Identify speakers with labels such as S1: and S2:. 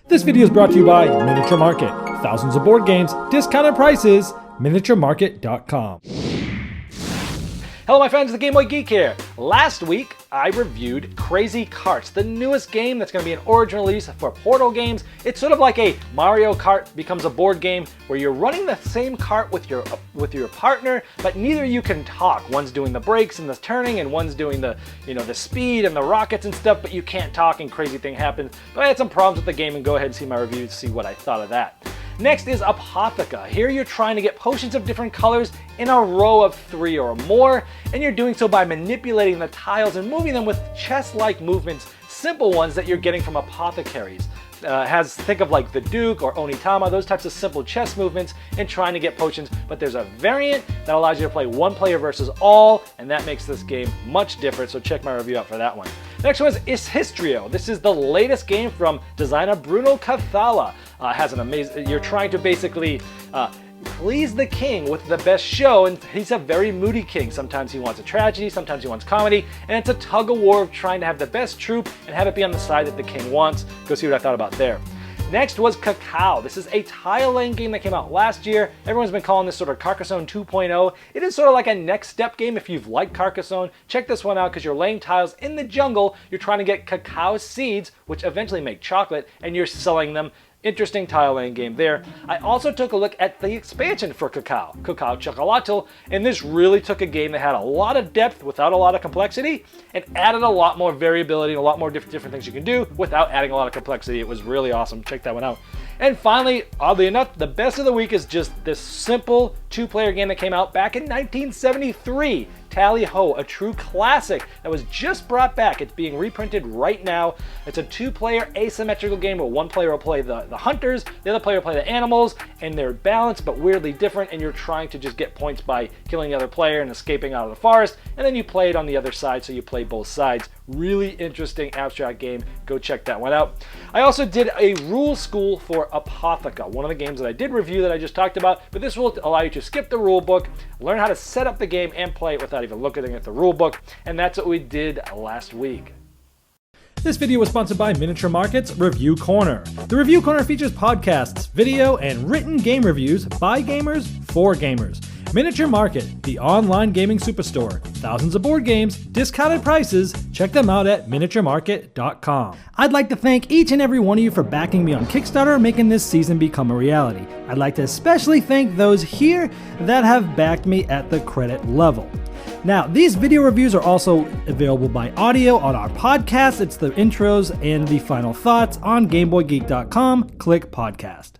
S1: This video is brought to you by Miniature Market. Thousands of board games, discounted prices, miniaturemarket.com.
S2: Hello my friends, the Game Boy Geek here. Last week, I reviewed Crazy Karts, the newest game that's going to be an origin release for Portal Games. It's sort of like a Mario Kart becomes a board game where you're running the same kart with your partner, but neither of you can talk. One's doing the brakes and the turning, and one's doing the speed and the rockets and stuff, but you can't talk and crazy thing happens. But I had some problems with the game, and go ahead and see my review to see what I thought of that. Next is Apotheca. Here you're trying to get potions of different colors in a row of 3 or more, and you're doing so by manipulating the tiles and moving them with chess-like movements, simple ones that you're getting from apothecaries. Think of like the Duke or Onitama, those types of simple chess movements and trying to get potions, but there's a variant that allows you to play one player versus all, and that makes this game much different, so check my review out for that one. Next one is Histrio. This is the latest game from designer Bruno Cathala. Has an amazing, you're trying to basically please the king with the best show, and he's a very moody king. Sometimes he wants a tragedy, sometimes he wants comedy, and it's a tug of war of trying to have the best troop and have it be on the side that the king wants. Go see what I thought about there. Next was Cacao. This is a tile laying game that came out last year. Everyone's been calling this sort of Carcassonne 2.0. It is sort of like a next step game if you've liked Carcassonne. Check this one out because you're laying tiles in the jungle. You're trying to get cacao seeds, which eventually make chocolate, and you're selling them. Interesting tile laying game there. I also took a look at the expansion for Cacao Chocolate, and this really took a game that had a lot of depth without a lot of complexity and added a lot more variability and a lot more different things you can do without adding a lot of complexity. It was really awesome. Check that one out. And finally, oddly enough, the best of the week is just this simple two-player game that came out back in 1973. Tallyho, a true classic that was just brought back. It's being reprinted right now. It's a two-player asymmetrical game where one player will play the hunters, the other player will play the animals, and they're balanced but weirdly different, and you're trying to just get points by killing the other player and escaping out of the forest, and then you play it on the other side, so you play both sides. Really interesting abstract game. Go check that one out. I also did a rule school for Apotheca, one of the games that I did review that I just talked about, but this will allow you to skip the rule book, learn how to set up the game and play it without even looking at the rule book, and that's what we did last week.
S1: This video was sponsored by Miniature Market's Review Corner. The Review Corner features podcasts, video, and written game reviews by gamers for gamers. Miniature Market, the online gaming superstore. Thousands of board games, discounted prices. Check them out at miniaturemarket.com. I'd like to thank each and every one of you for backing me on Kickstarter, making this season become a reality. I'd like to especially thank those here that have backed me at the credit level. Now, these video reviews are also available by audio on our podcast. It's the intros and the final thoughts on GameBoyGeek.com. Click podcast.